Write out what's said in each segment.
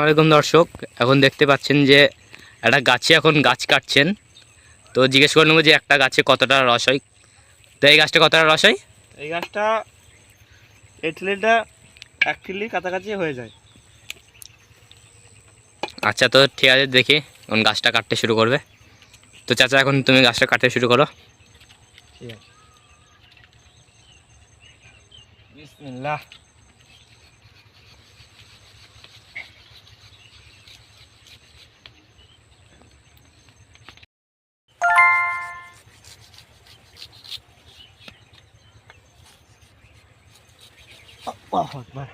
আলাইকুম দর্শক, এখন দেখতে পাচ্ছেন যে একটা গাছে এখন গাছ কাটছেন। তো জিজ্ঞেস করে নেবো যে একটা গাছে কতটা রস হয়। তো এই গাছটা কতটা রস হয়? এই গাছটা এই ঠিলিটা 1 ঠিলি কাছাকাছি হয়ে যায়। আচ্ছা, তো ঠিক আছে, দেখি এখন গাছটা কাটতে শুরু করবে। তো চাচা, এখন তুমি গাছটা কাটতে শুরু করো। ঠিক আছে, বিসমিল্লাহ। আল্লাহু আকবার।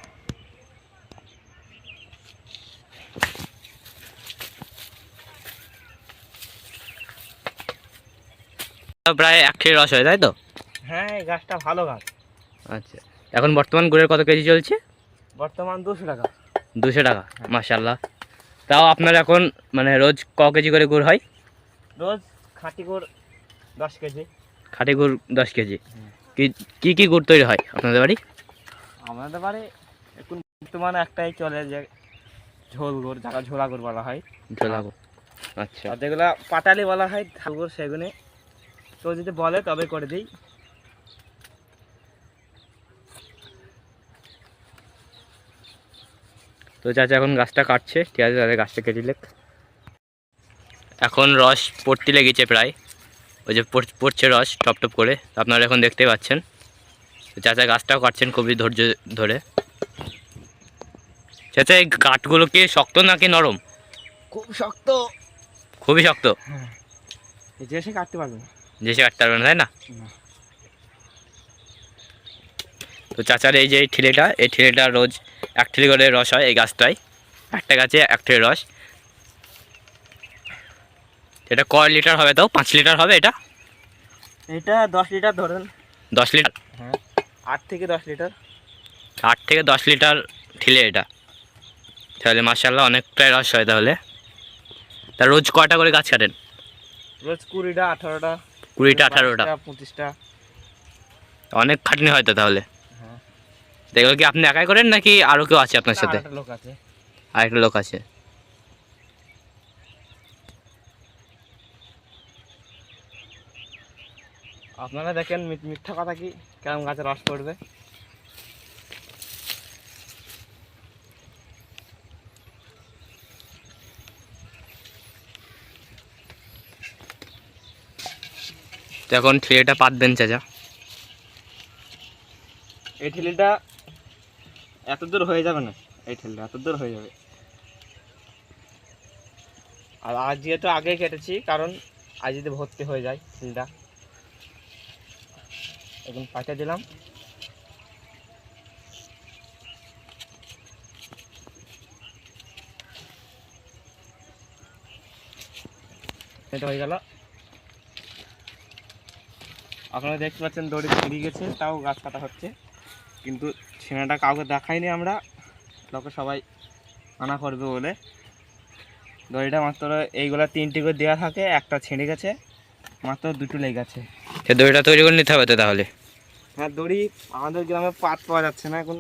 প্রায় 1 ঠিলি রস হয়, তাই তো? হ্যাঁ, এই গাছটা ভালো গাছ। আচ্ছা, এখন বর্তমান গুড়ের কত কেজি চলছে? বর্তমান 200 টাকা। 200 টাকা, মাশাআল্লাহ। তাও আপনার এখন মানে রোজ ক কেজি করে গুড় হয়? রোজ খাঁটি গুড় 10 কেজি। খাঁটি গুড় 10 কেজি। কি কি গুড় তৈরি হয় আপনাদের বাড়ি? আমাদের বাড়ি এখন বর্তমানে একটাই চলে, যে ঝোল গুড়, যারা ঝোলা গুড় বলা হয়। ঝোলা গুড়। আচ্ছা, আর যেগুলা পাটালি বলা হয় ঝাল গুড়, সেগুলো তো যদি বলে তবে করে দিই। তো চাচা এখন গাছটা কাটছে, ঠিক আছে, তাহলে গাছটা কেটে দিলে। এখন রস পড়তে লেগেছে প্রায়, ওই যে পড়ছে রস টপ টপ করে, আপনারা এখন দেখতেই পাচ্ছেন। তো চাচা গাছটাও কাটছেন খুবই ধৈর্য ধরে। চাচা, এই কাঠগুলো কি শক্ত নাকি নরম? খুব শক্ত। খুবই শক্ত। হ্যাঁ, যে সে কাটতে পারবে না। যে সে কাটতে পারবে না, তাই না? তো চাচার এই যে এই ঠিলিটা রোজ 1 ঠিলি করে রস হয় এই গাছটায়। একটা গাছে 1 ঠিলি রস। এটা কয় লিটার হবে? তাও 5 লিটার হবে এটা? এটা 10 লিটার ধরেন। 10 লিটার? হ্যাঁ, 8 থেকে 10 লিটার। 8 থেকে 10 লিটার ঠিলে এটা। তাহলে মাশাআল্লাহ অনেকটাই রস হয় তাহলে। তা রোজ কয়টা করে গাছ কাটেন? রোজ 20টা 18টা। 20টা 18টা? 25টা। অনেক খাটনি হয় তো তাহলে। হ্যাঁ, তো এগুলো কি আপনি একাই করেন নাকি আরও কেউ আছে আপনার সাথে? আরেকটা লোক আছে। আরেকটা লোক আছে। আপনারা দেখেন মিথ্যা কথা কি কেমন গাছে রস পড়বে। তো এখন ঠিলেটা পাতবেন চাচা। এই ঠিলিটা এত দূর হয়ে যাবে না, এই ঠিলিটা এত দূর হয়ে যাবে। আর আজ যেহেতু আগে কেটেছি, কারণ আজ যদি ভর্তি হয়ে যায় ঠিলিটা। এখন পাঠিয়ে দিলাম। এটা হয়ে গেল। আপনারা দেখতে পাচ্ছেন দড়ি ছিঁড়ে গেছে, তাও গাছ কাটা হচ্ছে। কিন্তু ছেঁড়াটা কাউকে দেখাইনি আমরা, লোকে সবাই মানা করবে বলে। দড়িটা মাত্র এইগুলা 3টি করে দেওয়া থাকে, একটা ছিঁড়ে গেছে, মাত্র 2টো লেগে আছে। সে দড়িটা তৈরি করে নিতে হবে তো তাহলে। হ্যাঁ, দড়ি আমাদের গ্রামে পাট পাওয়া যাচ্ছে না এখন।